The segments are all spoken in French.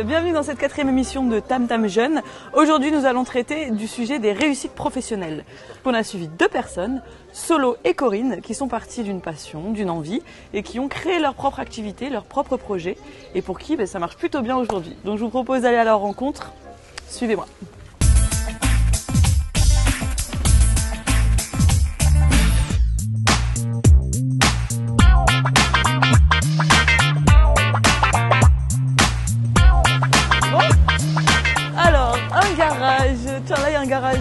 bienvenue dans cette 4e émission de Tam Tam Jeune. Aujourd'hui nous allons traiter du sujet des réussites professionnelles. On a suivi 2 personnes, Solo et Corinne, qui sont parties d'une passion, d'une envie et qui ont créé leur propre activité, leur propre projet et pour qui ça marche plutôt bien aujourd'hui. Donc je vous propose d'aller à leur rencontre, suivez-moi. Tiens, là il y a un garage.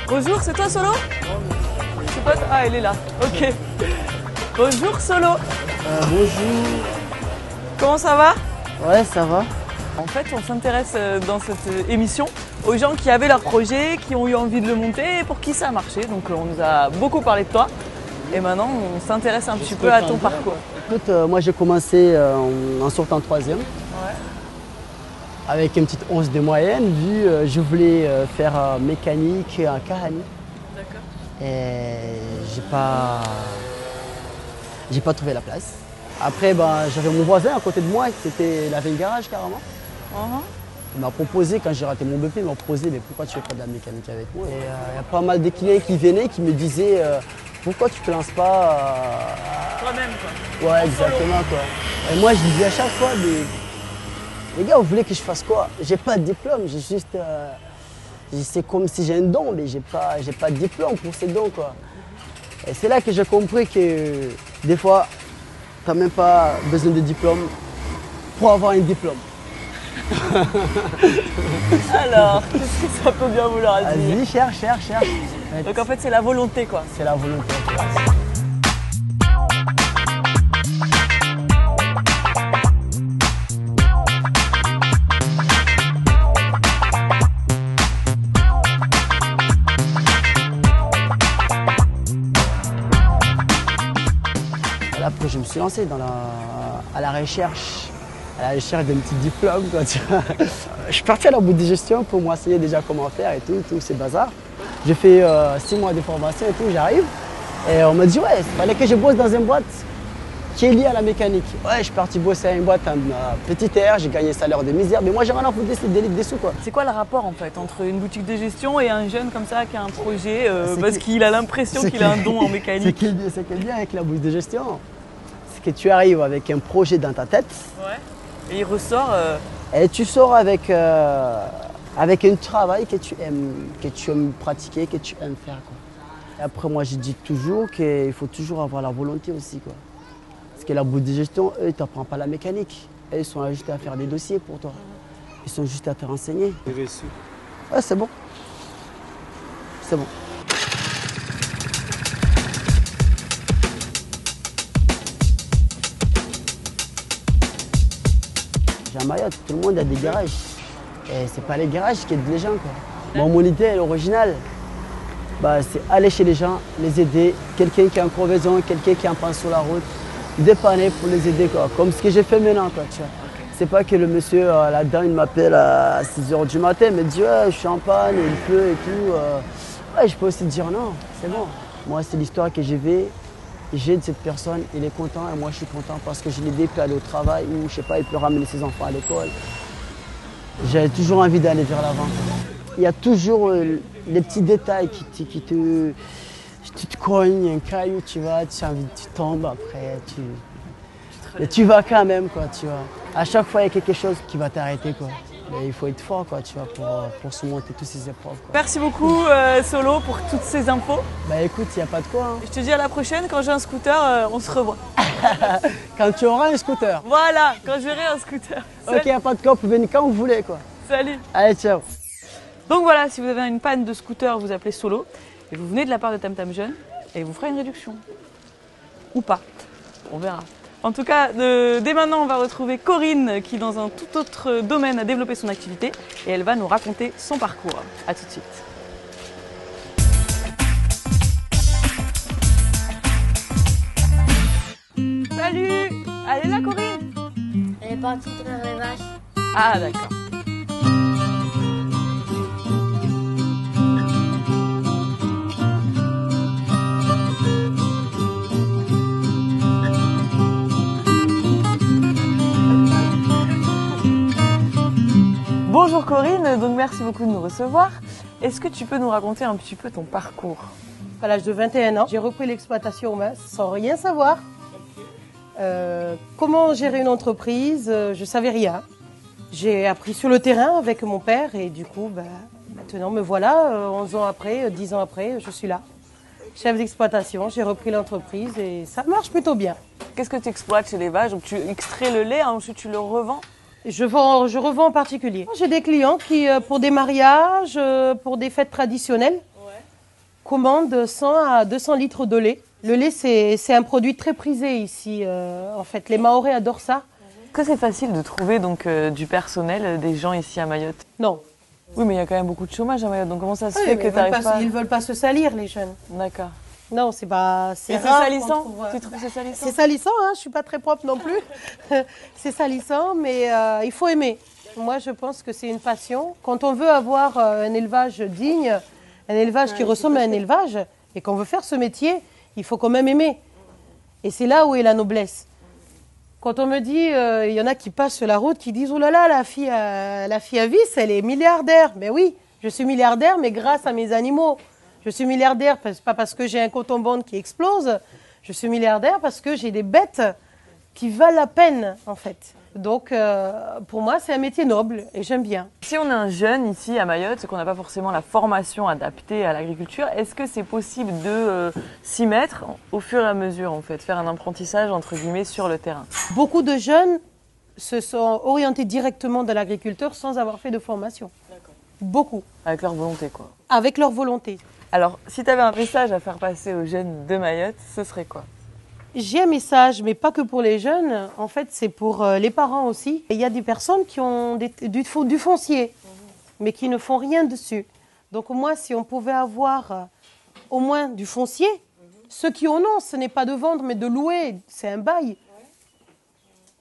Bonjour, c'est toi Solo? C'est pas... Ah, elle est là. Ok. Bonjour Solo. Bonjour. Comment ça va? Ouais, ça va. En fait, on s'intéresse dans cette émission aux gens qui avaient leur projet, qui ont eu envie de le monter et pour qui ça a marché. Donc on nous a beaucoup parlé de toi. Et maintenant, on s'intéresse un petit peu à ton parcours. Écoute, moi j'ai commencé en sortant en 3e. Ouais. Avec une petite 11 de moyenne, vu je voulais faire mécanique en Kahani. D'accord. Et j'ai pas trouvé la place. Après, j'avais mon voisin à côté de moi, il avait un garage carrément. Il m'a proposé, quand j'ai raté mon BP, il m'a proposé, mais pourquoi tu fais pas de la mécanique avec moi? Et il y a pas mal de clients qui venaient, qui me disaient, pourquoi tu ne te lances pas toi-même quoi. Ouais, exactement quoi. Et moi je disais à chaque fois, les gars, vous voulez que je fasse quoi? J'ai pas de diplôme, j'ai juste... c'est comme si j'ai un don, mais j'ai pas de diplôme pour ces dons, quoi. Et c'est là que j'ai compris que des fois, tu n'as même pas besoin de diplôme pour avoir un diplôme. Alors, qu'est-ce que ça peut bien vouloir dire? Vas-y, cherche. Donc en fait, c'est la volonté, quoi. C'est la volonté. Après, je me suis lancé à la recherche d'un petit diplôme. Quoi, tu vois. Je suis parti à la boîte de gestion pour m'enseigner déjà comment faire et tout ces bazars. J'ai fait 6 mois de formation et tout, j'arrive. Et on m'a dit, ouais, il fallait que je bosse dans une boîte qui est liée à la mécanique. Ouais, je suis parti bosser à une boîte en petit air, j'ai gagné un salaire de misère, mais moi j'ai rien à foutre des sous, quoi. C'est quoi le rapport en fait entre une boutique de gestion et un jeune comme ça qui a un projet parce qu'il a l'impression qu'il a un don en mécanique? Ce qui est bien avec la boutique de gestion, c'est que tu arrives avec un projet dans ta tête. Ouais. Et il ressort. Et tu sors avec un travail que tu aimes pratiquer, que tu aimes faire, quoi. Et après, moi je dis toujours qu'il faut toujours avoir la volonté aussi, quoi. Parce que la boîte de gestion, eux, ils ne t'apprennent pas la mécanique. Eux, ils sont juste à faire des dossiers pour toi. Ils sont juste à te renseigner. Ouais, c'est bon. C'est bon. À Mayotte, tout le monde a des garages. Et c'est pas les garages qui aident les gens, quoi. Mon idée originale, c'est aller chez les gens, les aider. Quelqu'un qui a un crevaison, quelqu'un qui a un pain sur la route, dépanner pour les aider, quoi. Comme ce que j'ai fait maintenant, quoi, tu vois. C'est pas que le monsieur là-dedans, il m'appelle à 6 h du matin, il me dit ouais, je suis en panne, il pleut et tout. Ouais, je peux aussi dire non, c'est bon. Moi, c'est l'histoire que je vais. J'aide cette personne, il est content et moi je suis content parce que je l'ai aidé, il peut aller au travail ou je sais pas, il peut ramener ses enfants à l'école. J'ai toujours envie d'aller vers l'avant. Il y a toujours les petits détails qui te cognent, un caillou, tu tombes après, et tu vas quand même, quoi, tu vois. À chaque fois il y a quelque chose qui va t'arrêter, quoi. Mais il faut être fort, quoi, tu vois, pour surmonter toutes ces épreuves, quoi. Merci beaucoup Solo pour toutes ces infos. Écoute, il n'y a pas de quoi. Hein. Je te dis à la prochaine, quand j'ai un scooter, on se revoit. Quand tu auras un scooter. Voilà, quand j'aurai un scooter. Ok, il n'y a pas de quoi, vous pouvez venir quand vous voulez, quoi. Salut. Allez, ciao. Donc voilà, si vous avez une panne de scooter, vous appelez Solo et vous venez de la part de Tam Tam Jeune et il vous fera une réduction. Ou pas, on verra. En tout cas, dès maintenant, on va retrouver Corinne qui, dans un tout autre domaine, a développé son activité et elle va nous raconter son parcours. A tout de suite. Salut! Elle est là, Corinne? Elle est partie traire les vaches. Ah, d'accord. Bonjour Corinne, donc merci beaucoup de nous recevoir. Est-ce que tu peux nous raconter un petit peu ton parcours? À l'âge de 21 ans, j'ai repris l'exploitation aux mains sans rien savoir. Comment gérer une entreprise, je ne savais rien. J'ai appris sur le terrain avec mon père et du coup, maintenant me voilà, 11 ans après, 10 ans après, je suis là. Chef d'exploitation, j'ai repris l'entreprise et ça marche plutôt bien. Qu'est-ce que tu exploites chez les vaches? Donc tu extrais le lait, ensuite tu le revends? Je revends en particulier. J'ai des clients qui, pour des mariages, pour des fêtes traditionnelles, commandent 100 à 200 litres de lait. Le lait, c'est un produit très prisé ici. En fait, les Mahorais adorent ça. Est-ce que c'est facile de trouver donc, du personnel, des gens ici à Mayotte? Non. Oui, mais il y a quand même beaucoup de chômage à Mayotte, donc comment ça se Oui, fait que tu n'arrives pas... Ils ne veulent pas se salir, les jeunes. D'accord. Non, c'est pas... C'est rare salissant? qu'on trouve, Tu trouves que c'est salissant? C'est salissant, hein, je ne suis pas très propre non plus. C'est salissant, mais il faut aimer. Moi, je pense que c'est une passion. Quand on veut avoir un élevage digne, un élevage qui ressemble à un élevage, et qu'on veut faire ce métier, il faut quand même aimer. Et c'est là où est la noblesse. Quand on me dit, il y en a qui passent sur la route, qui disent « Oh là là, la fille à vis, elle est milliardaire ». Mais oui, je suis milliardaire, mais grâce à mes animaux. Je suis milliardaire, pas parce que j'ai un coton-bande qui explose. Je suis milliardaire parce que j'ai des bêtes qui valent la peine, en fait. Donc, pour moi, c'est un métier noble et j'aime bien. Si on est un jeune ici à Mayotte, qu'on n'a pas forcément la formation adaptée à l'agriculture, est-ce que c'est possible de s'y mettre au fur et à mesure, en fait, faire un apprentissage, entre guillemets, sur le terrain? Beaucoup de jeunes se sont orientés directement dans l'agriculteur sans avoir fait de formation. D'accord. Beaucoup. Avec leur volonté, quoi. Avec leur volonté. Alors, si tu avais un message à faire passer aux jeunes de Mayotte, ce serait quoi? J'ai un message, mais pas que pour les jeunes. En fait, c'est pour les parents aussi. Il y a des personnes qui ont du foncier, mais qui ne font rien dessus. Donc moi, si on pouvait avoir au moins du foncier, ceux qui en ont, ce n'est pas de vendre, mais de louer, c'est un bail.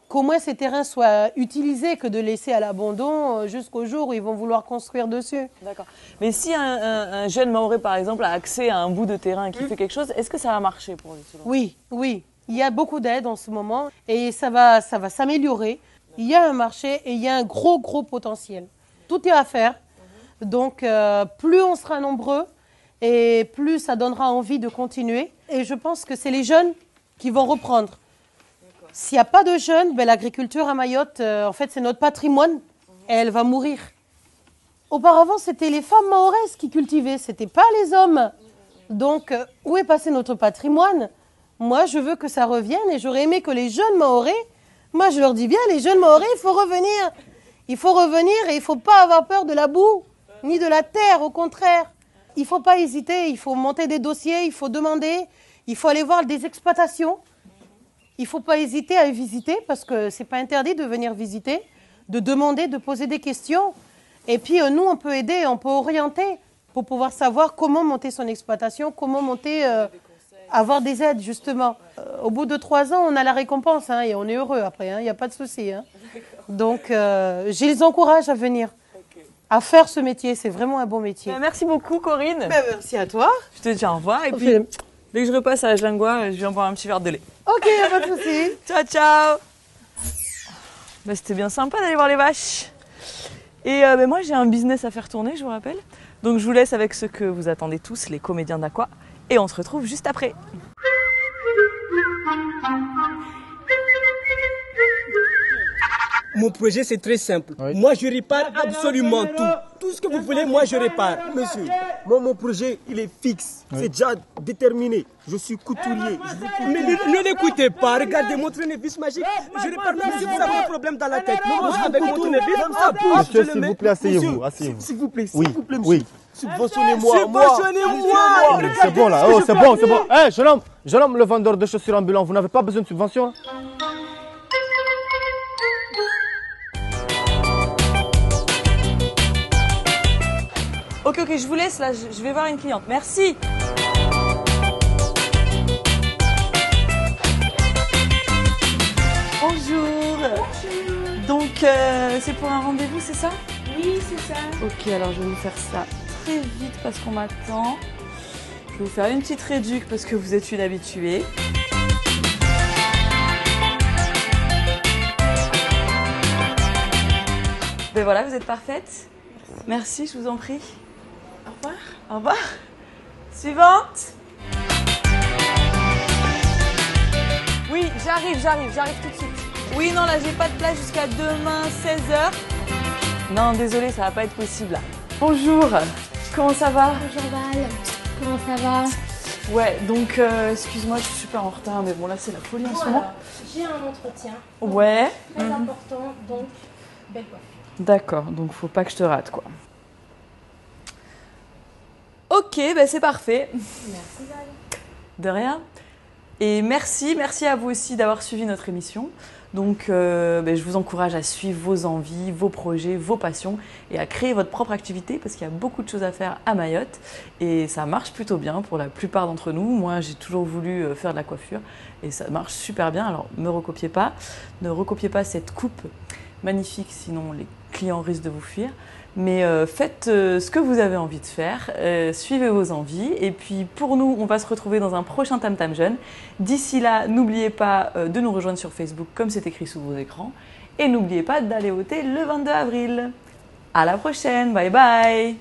Qu'au moins ces terrains soient utilisés, que de laisser à l'abandon jusqu'au jour où ils vont vouloir construire dessus. D'accord. Mais si un jeune Mahorais, par exemple, a accès à un bout de terrain qui fait quelque chose, est-ce que ça va marcher pour lui, selon vous? Oui, oui. Il y a beaucoup d'aide en ce moment et ça va s'améliorer. Il y a un marché et il y a un gros potentiel. Tout est à faire. Donc, plus on sera nombreux et plus ça donnera envie de continuer. Et je pense que c'est les jeunes qui vont reprendre. S'il n'y a pas de jeunes, l'agriculture à Mayotte, en fait, c'est notre patrimoine et elle va mourir. Auparavant, c'était les femmes mahoraises qui cultivaient, ce n'était pas les hommes. Donc, où est passé notre patrimoine? Moi, je veux que ça revienne et j'aurais aimé que les jeunes Mahorais, moi je leur dis bien, les jeunes Mahorais, il faut revenir. Il faut revenir et il ne faut pas avoir peur de la boue, ni de la terre, au contraire. Il ne faut pas hésiter, il faut monter des dossiers, il faut demander, il faut aller voir des exploitations. Il ne faut pas hésiter à visiter parce que ce n'est pas interdit de venir visiter, de demander, de poser des questions. Et puis nous, on peut aider, on peut orienter pour pouvoir savoir comment monter son exploitation, comment monter, avoir des aides justement. Au bout de 3 ans, on a la récompense et on est heureux après, il n'y a pas de souci. Donc, je les encourage à venir, à faire ce métier. C'est vraiment un bon métier. Merci beaucoup, Corinne. Merci à toi. Je te dis au revoir et puis dès que je repasse à la Jingua, je viens boire un petit verre de lait. Ok, pas de souci. Ciao, ciao. C'était bien sympa d'aller voir les vaches. Et moi, j'ai un business à faire tourner, je vous rappelle. Donc, je vous laisse avec ce que vous attendez tous, les comédiens d'Aqua. Et on se retrouve juste après. Mon projet, c'est très simple. Oui. Moi, je répare absolument tout. Tout ce que vous voulez, moi, je répare. Monsieur, moi, mon projet, il est fixe. Oui. C'est déjà déterminé. Je suis couturier. Mais ne l'écoutez pas. Regardez mon tournevis magique. Je répare même si vous avez un problème dans la tête. Moi, avec mon tournevis, ça pousse. Monsieur, s'il vous plaît, asseyez-vous. S'il vous plaît, oui. s'il vous plaît, monsieur. Oui. Subventionnez-moi. Subventionnez-moi. C'est bon, là. Oh, c'est bon, c'est bon. Hé, jeune homme, le vendeur de chaussures ambulant, vous n'avez pas besoin de subvention, là? Ok, je vous laisse là, je vais voir une cliente. Merci. Bonjour. Donc, c'est pour un rendez-vous, c'est ça? Oui, c'est ça. Ok, alors je vais vous faire ça très vite parce qu'on m'attend. Je vais vous faire une petite réduc parce que vous êtes une habituée. Ben voilà, vous êtes parfaite. Merci, je vous en prie. Au revoir. Au revoir. Suivante. Oui, j'arrive tout de suite. Oui, non, là, j'ai pas de place jusqu'à demain, 16h. Non, désolé, ça va pas être possible là. Bonjour, comment ça va? Bonjour Val, comment ça va? Ouais, donc, excuse-moi, je suis super en retard, mais bon, là, c'est la folie en ce moment. J'ai un entretien. Ouais. Très important, donc, belle coiffure. D'accord, donc faut pas que je te rate, quoi. Ok, bah c'est parfait. Merci Val. De rien. Et merci à vous aussi d'avoir suivi notre émission. Donc, je vous encourage à suivre vos envies, vos projets, vos passions et à créer votre propre activité parce qu'il y a beaucoup de choses à faire à Mayotte et ça marche plutôt bien pour la plupart d'entre nous. Moi, j'ai toujours voulu faire de la coiffure et ça marche super bien. Alors, ne recopiez pas cette coupe magnifique, sinon les clients risquent de vous fuir. Mais faites ce que vous avez envie de faire, suivez vos envies. Et puis pour nous, on va se retrouver dans un prochain Tam Tam Jeune. D'ici là, n'oubliez pas de nous rejoindre sur Facebook comme c'est écrit sous vos écrans. Et n'oubliez pas d'aller voter le 22 avril. À la prochaine, bye bye!